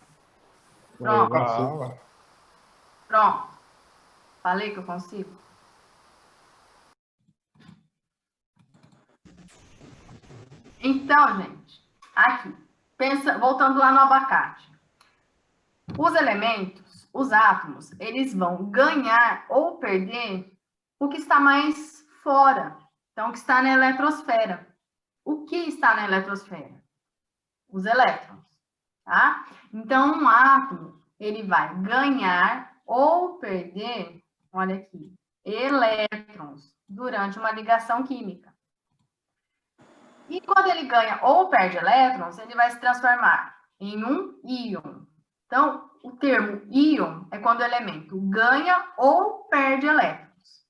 Pronto. Pronto. Falei que eu consigo? Então, gente, aqui, pensa, voltando lá no abacate. Os elementos, os átomos, eles vão ganhar ou perder o que está mais fora. Então, o que está na eletrosfera. O que está na eletrosfera? Os elétrons, tá? Então, um átomo, ele vai ganhar ou perder, olha aqui, elétrons durante uma ligação química. E quando ele ganha ou perde elétrons, ele vai se transformar em um íon. Então, o termo íon é quando o elemento ganha ou perde elétrons.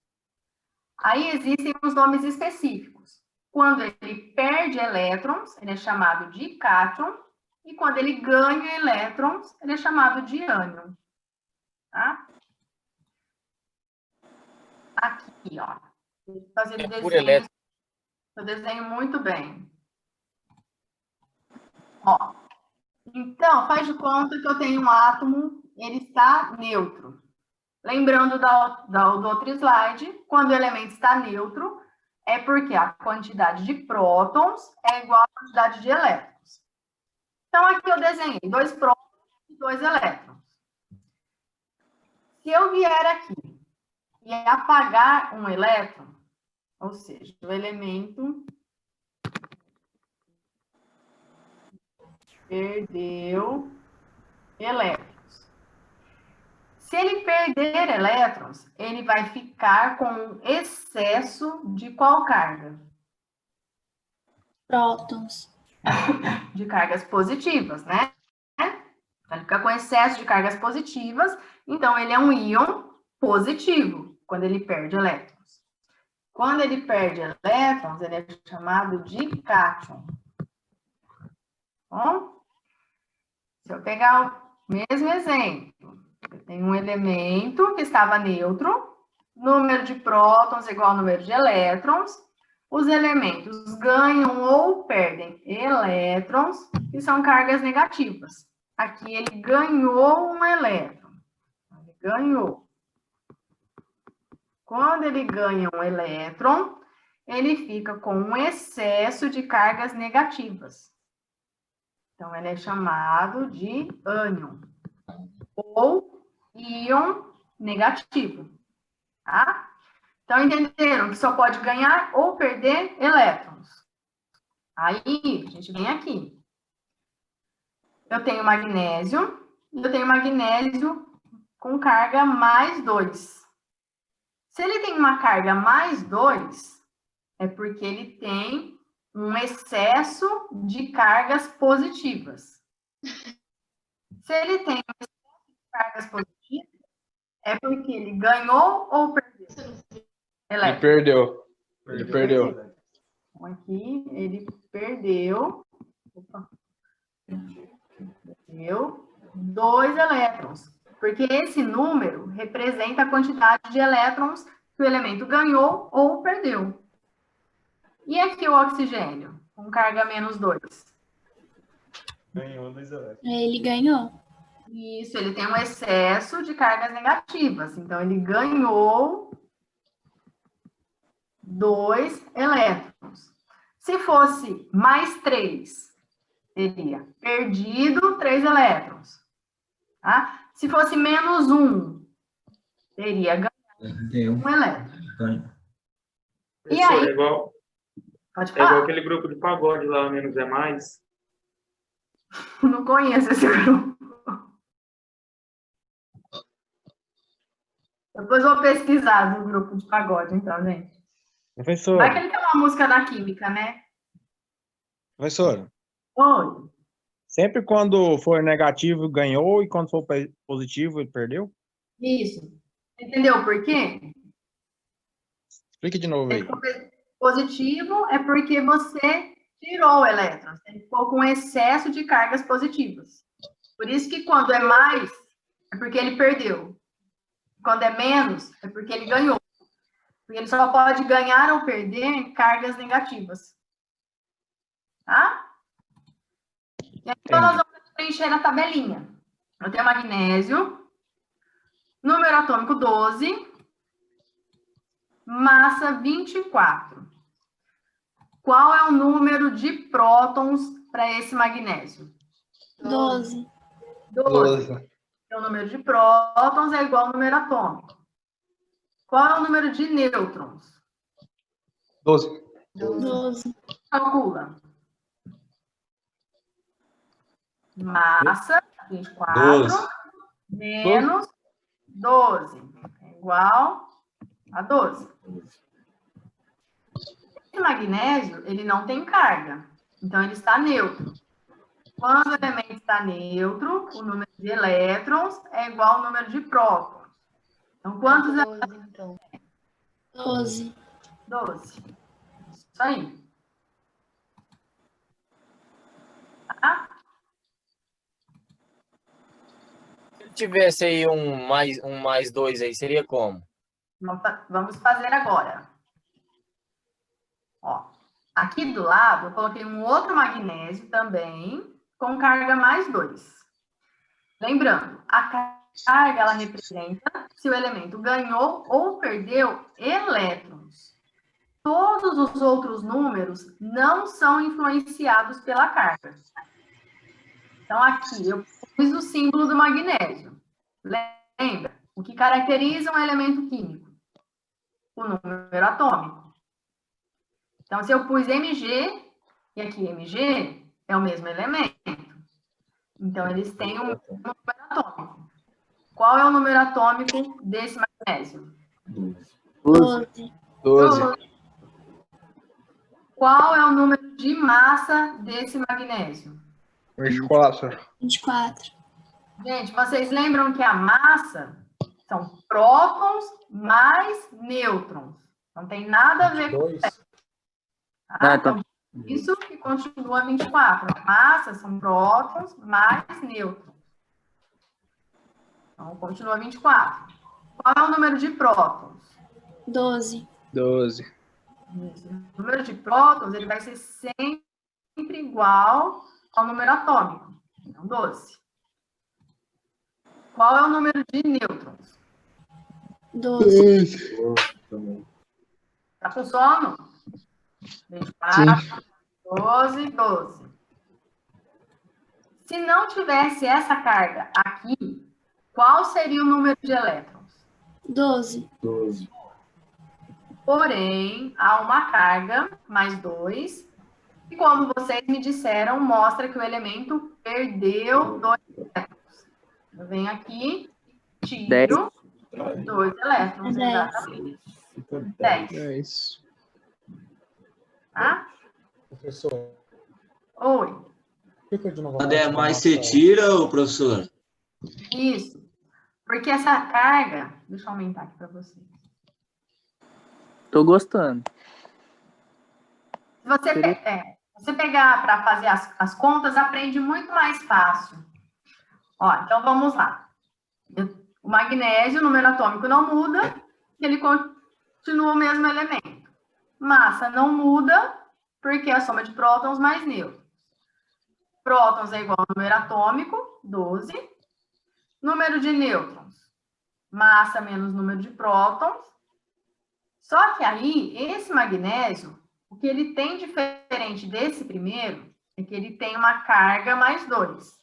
Aí existem os nomes específicos. Quando ele perde elétrons, ele é chamado de cátion. E quando ele ganha elétrons, ele é chamado de ânion. Tá? Aqui, ó. Vou fazer o desenho. Eu desenho muito bem. Ó. Então, faz de conta que eu tenho um átomo, ele está neutro. Lembrando do outro slide, quando o elemento está neutro, é porque a quantidade de prótons é igual à quantidade de elétrons. Então, aqui eu desenhei 2 prótons e 2 elétrons. Se eu vier aqui e apagar um elétron, ou seja, o elemento perdeu elétrons. Se ele perder elétrons, ele vai ficar com um excesso de qual carga? Prótons. De cargas positivas, né? Ele fica com excesso de cargas positivas, então ele é um íon positivo, quando ele perde elétrons. Quando ele perde elétrons, ele é chamado de cátion. Bom, se eu pegar o mesmo exemplo, eu tenho um elemento que estava neutro, número de prótons igual ao número de elétrons, os elementos ganham ou perdem elétrons, que são cargas negativas. Aqui ele ganhou um elétron. Ele ganhou. Quando ele ganha um elétron, ele fica com um excesso de cargas negativas. Então, ele é chamado de ânion. Ou íon negativo. Tá? Então, entenderam que só pode ganhar ou perder elétrons. Aí, a gente vem aqui. Eu tenho magnésio, e eu tenho magnésio com carga mais 2. Se ele tem uma carga mais 2, é porque ele tem um excesso de cargas positivas. Se ele tem um excesso de cargas positivas, é porque ele ganhou ou perdeu? Ele perdeu. Ele perdeu. Então, aqui, ele perdeu. Opa. Deu 2 elétrons. Porque esse número representa a quantidade de elétrons que o elemento ganhou ou perdeu. E aqui o oxigênio, com carga menos 2? Ganhou 2 elétrons. Ele ganhou. Isso, ele tem um excesso de cargas negativas. Então, ele ganhou 2 elétrons. Se fosse mais 3, teria perdido 3 elétrons. Tá? Se fosse menos 1, teria ganhado 1 elétron. E aí? Pode falar. É igual aquele grupo de pagode lá, menos é mais. Não conheço esse grupo. Depois vou pesquisar do grupo de pagode, então, gente. Professor. Vai que ele tem uma música da química, né? Professor, Oi. sempre quando for negativo, ganhou, e quando for positivo, ele perdeu? Isso. Entendeu por quê? Explique de novo aí. Positivo é porque você tirou elétrons. Ele ficou com excesso de cargas positivas. Por isso que quando é mais, é porque ele perdeu. Quando é menos, é porque ele ganhou. Porque ele só pode ganhar ou perder cargas negativas. Tá? E aí, então, nós vamos preencher a tabelinha. Eu tenho magnésio, número atômico 12, massa 24. Qual é o número de prótons para esse magnésio? 12. 12. Então, o número de prótons é igual ao número atômico. Qual é o número de nêutrons? 12. 12. Calcula. Massa, 24, 12. menos 12. É igual a 12. Esse magnésio, ele não tem carga. Então, ele está neutro. Quando o elemento está neutro, o número de elétrons é igual ao número de prótons. Então, quantos 12, então. 12. 12. Isso aí. Tá? Se tivesse aí um mais 2 aí, seria como? Vamos fazer agora. Ó, aqui do lado, eu coloquei um outro magnésio também, com carga mais 2. Lembrando, a carga, ela representa se o elemento ganhou ou perdeu elétrons. Todos os outros números não são influenciados pela carga. Então, aqui, eu pus o símbolo do magnésio. Lembra? O que caracteriza um elemento químico? O número atômico. Então, se eu pus Mg, e aqui Mg é o mesmo elemento. Então, eles têm um número atômico. Qual é o número atômico desse magnésio? 12. 12. Qual é o número de massa desse magnésio? 24. 24. Gente, vocês lembram que a massa são prótons mais nêutrons. Não tem nada a ver com isso. Tá? Então, isso que continua 24. A massa são prótons mais nêutrons. Então, continua 24. Qual é o número de prótons? 12. 12. O número de prótons, ele vai ser sempre igual ao número atômico. Então, 12. Qual é o número de nêutrons? 12. Tá com sono? 24, 12, 12. Se não tivesse essa carga aqui, qual seria o número de elétrons? 12. 12. Porém, há uma carga, mais 2, e como vocês me disseram, mostra que o elemento perdeu 2 elétrons. Eu venho aqui, tiro 2 elétrons, 10. exatamente. 10. É isso. Tá? Professor, Oi. fica de novo. Quando é mais você tira, ô professor? Isso. Porque essa carga... Deixa eu aumentar aqui para vocês. Tô gostando. Se você pegar para fazer as contas, aprende muito mais fácil. Ó, então vamos lá. O magnésio, o número atômico não muda, ele continua o mesmo elemento. Massa não muda, porque é a soma de prótons mais nêutrons. Prótons é igual ao número atômico, 12. Número de nêutrons, massa menos número de prótons. Só que aí, esse magnésio, o que ele tem diferente desse primeiro, é que ele tem uma carga mais 2.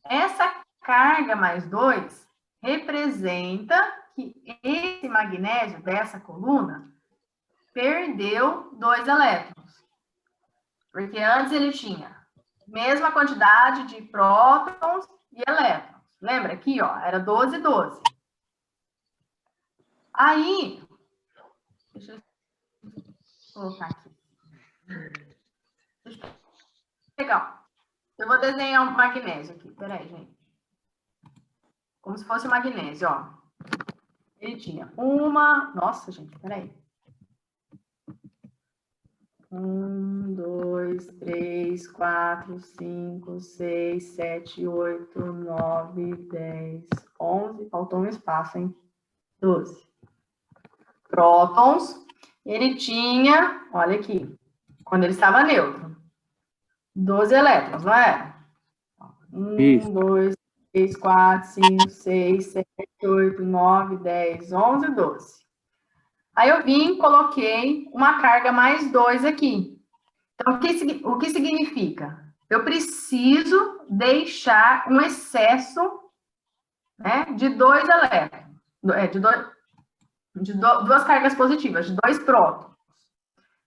Essa carga mais 2 representa que esse magnésio dessa coluna perdeu 2 elétrons. Porque antes ele tinha mesma quantidade de prótons e elétrons. Lembra aqui, ó, era 12 e 12. Aí, deixa eu colocar aqui. Legal. Eu vou desenhar um magnésio aqui. Peraí, gente. Como se fosse o magnésio, ó. Ele tinha uma... Nossa, gente, peraí. 1, 2, 3, 4, 5, 6, 7, 8, 9, 10, 11. Faltou um espaço, hein? 12. Prótons. Ele tinha, olha aqui, quando ele estava neutro, 12 elétrons, não é? 1, 2, 3, 4, 5, 6, 7, 8, 9, 10, 11, 12. Aí eu vim e coloquei uma carga mais 2 aqui. Então, o que significa? Eu preciso deixar um excesso, né, de 2 elétrons, de duas cargas positivas, de 2 prótons.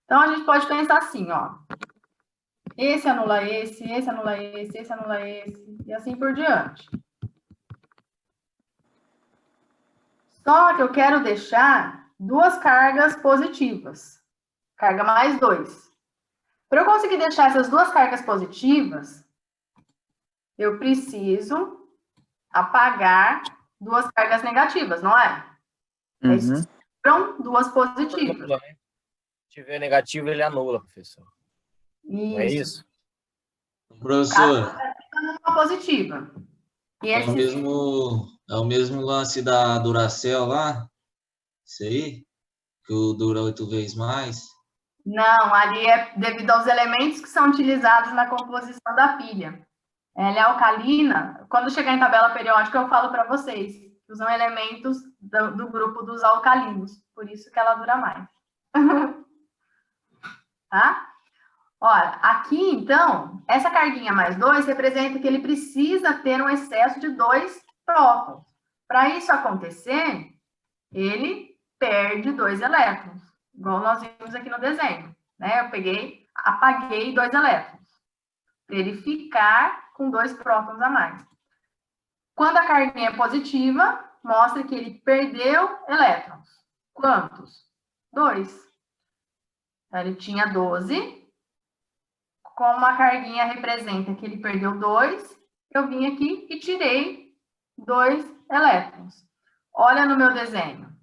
Então, a gente pode pensar assim, ó. Esse anula esse anula esse anula esse, e assim por diante. Só que eu quero deixar 2 cargas positivas. Carga mais 2. Para eu conseguir deixar essas 2 cargas positivas, eu preciso apagar 2 cargas negativas, não é? Aí sobram 2 positivas. Se tiver negativo, ele anula, professor. Não é isso? Professor, Uma positiva. E é o mesmo lance da Duracell lá? Isso aí? Que o dura 8 vezes mais? Não, ali é devido aos elementos que são utilizados na composição da pilha. Ela é alcalina. Quando chegar em tabela periódica, eu falo para vocês. Usam elementos do grupo dos alcalinos. Por isso que ela dura mais. Tá? Olha, aqui, então, essa carguinha mais 2 representa que ele precisa ter um excesso de 2 prótons. Para isso acontecer, ele perde 2 elétrons. Igual nós vimos aqui no desenho, né? Eu apaguei 2 elétrons, para ele ficar com 2 prótons a mais. Quando a carguinha é positiva, mostra que ele perdeu elétrons. Quantos? 2. Então, ele tinha 12. Como a carguinha representa que ele perdeu 2, eu vim aqui e tirei 2 elétrons. Olha no meu desenho.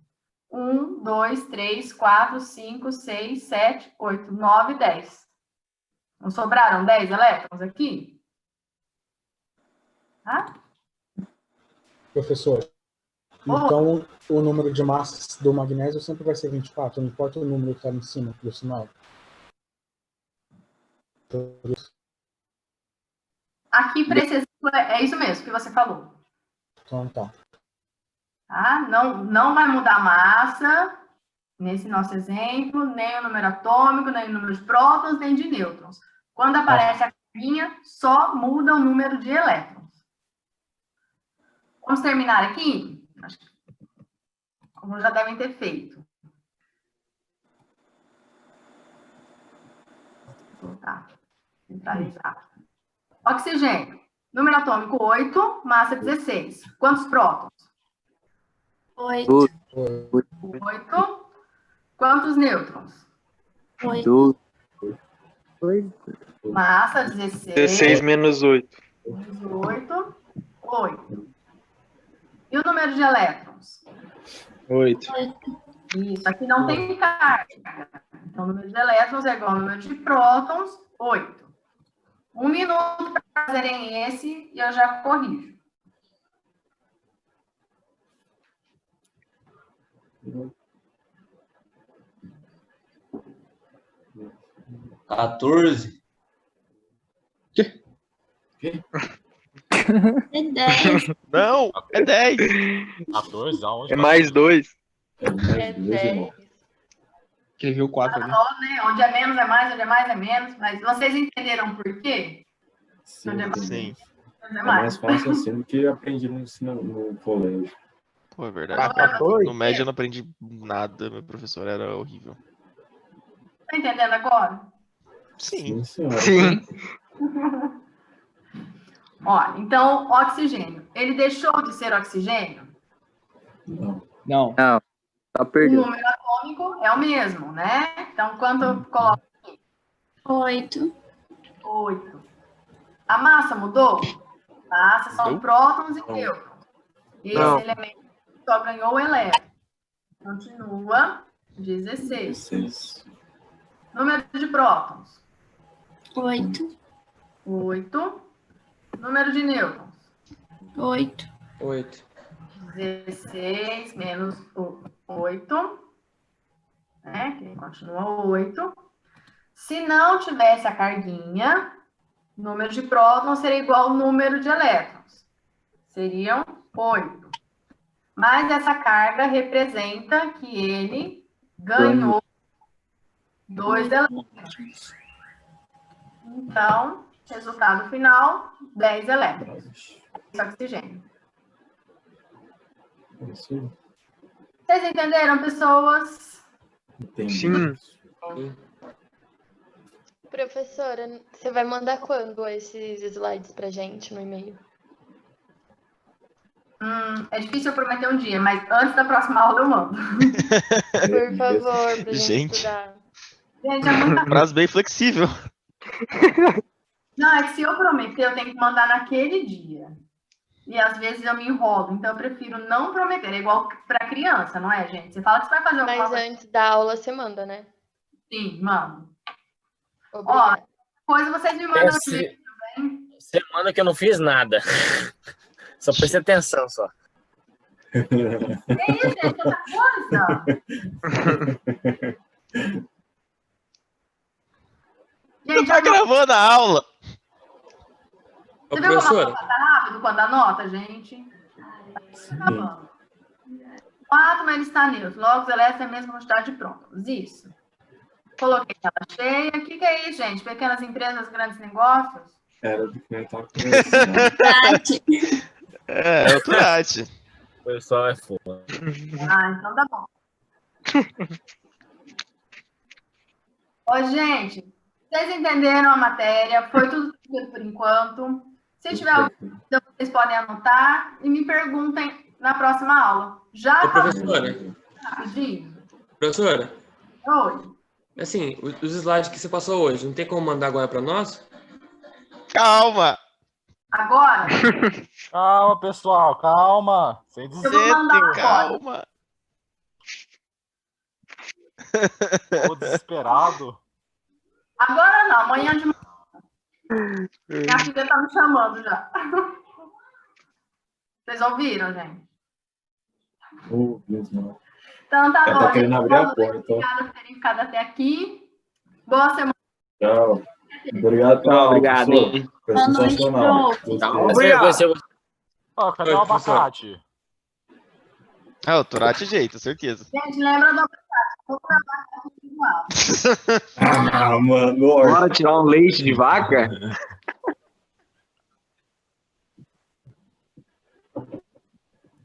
1, 2, 3, 4, 5, 6, 7, 8, 9, 10. Não sobraram 10 elétrons aqui? Tá? Professor, então o número de massas do magnésio sempre vai ser 24, não importa o número que está em cima do sinal. Aqui, para esse exemplo, é isso mesmo que você falou. Então tá. Tá? Não vai mudar a massa, nesse nosso exemplo, nem o número atômico, nem o número de prótons, nem de nêutrons. Quando aparece a carguinha, só muda o número de elétrons. Vamos terminar aqui? Acho que alguns já devem ter feito. Vou voltar. Centralizar. Oxigênio. Número atômico 8, massa 16. Quantos prótons? 8. 8. Quantos nêutrons? 8. Massa 16. 16 menos 8. 18. 8. E o número de elétrons? 8. Isso, aqui não tem carga. Então, o número de elétrons é igual ao número de prótons, 8. 1 minuto para fazerem esse e eu já corrijo. 14. É 10. Não, é 10. 14, aonde? É mais 2. É 10. Que ele viu 4 ali. Só, né? Onde é menos é mais, onde é mais é menos. Mas vocês entenderam por quê? Onde é mais, Sim. onde é É mais. mais fácil assim do que aprendi no colégio. Pô, é verdade. 14? No médio eu não aprendi nada, meu professor era horrível. Tá entendendo agora? Sim. Sim. Olha, então, oxigênio. Ele deixou de ser oxigênio? Não. Não. Não, só O perdeu. número atômico é o mesmo, né? Então, quanto eu coloco? 8. 8. A massa mudou? Massa são Não. prótons e nêutrons. Esse Não. elemento só ganhou o elétron. Continua 16. 16. Número de prótons? 8. 8. Número de nêutrons? 8. 8. 16 menos 8. Né? Que continua 8. Se não tivesse a carguinha, o número de prótons seria igual ao número de elétrons. Seriam 8. Mas essa carga representa que ele ganhou 2 elétrons. Então, resultado final, 10 elétrons. Esse oxigênio. Isso aí. Vocês entenderam, pessoas? Entendi. Sim. Professora, você vai mandar quando esses slides pra gente no e-mail? É difícil eu prometer um dia, mas antes da próxima aula eu mando. Por favor, pra gente Gente. estudar. Gente, é muita... Prazo bem flexível. Não, é que se eu prometer, eu tenho que mandar naquele dia. E às vezes eu me enrolo, então eu prefiro não prometer. É igual para criança, não é, gente? Você fala que você vai fazer alguma Mas coisa. antes da aula você manda, né? Sim, mano. Ó, Obrigada. coisa vocês me mandam Esse- aqui também. Semana que eu não fiz nada. Só prestei atenção, só. Que isso, gente? Outra coisa? Gente, Tá gravando a aula. você viu como a nota tá rápido quando anota, gente? Tá bom. O átomo ele está neutro, logo os elétrons têm a mesma quantidade de prótons. Isso. Coloquei ela cheia. O que é isso, gente? Pequenas empresas, grandes negócios? Era do que eu tava conversando. É o Turati. O pessoal é foda. Ah, então tá bom. Ô, gente, vocês entenderam a matéria? Foi tudo por enquanto. Se tiver alguma dúvida, vocês podem anotar e me perguntem na próxima aula. Já Ô, professora. rapidinho? Professora, Oi. assim, os slides que você passou hoje, não tem como mandar agora para nós? Calma. Agora? Calma, pessoal, calma. Sem Eu vou mandar agora. Calma. Tô desesperado. Agora não, amanhã de manhã. Minha filha tá me chamando já. Vocês ouviram, gente? Oh, Deus, não. Então tá Ela bom. tá querendo abrir a porta. Obrigada por terem ficado até aqui. Boa semana. Tchau. Obrigado, tchau. Obrigado, professor. hein? Foi Boa noite, sensacional. prof. Gostei. Ó, cadê Oi, o professor. abacate? É o Turati jeito, certeza. Gente, lembra do aplicativo? Vou gravar aqui no áudio. Ah, mano. Bora tirar um leite de vaca?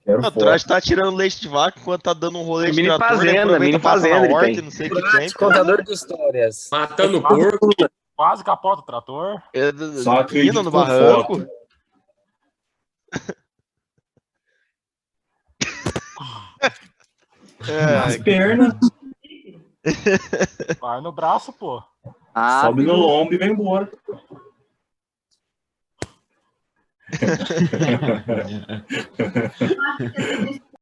Quero O foto. Turati tá tirando leite de vaca enquanto tá dando um rolê de Mini trator, fazenda, né? Aproveita, mini passa fazenda na ele horta, tem. não sei o que tem. Contador de histórias. Matando porco. Quase capota o trator. Só acredito Indo no com barranco. foto. As pernas. Vai no braço, pô. Sobe no lombo e vem embora. Eu acho que vocês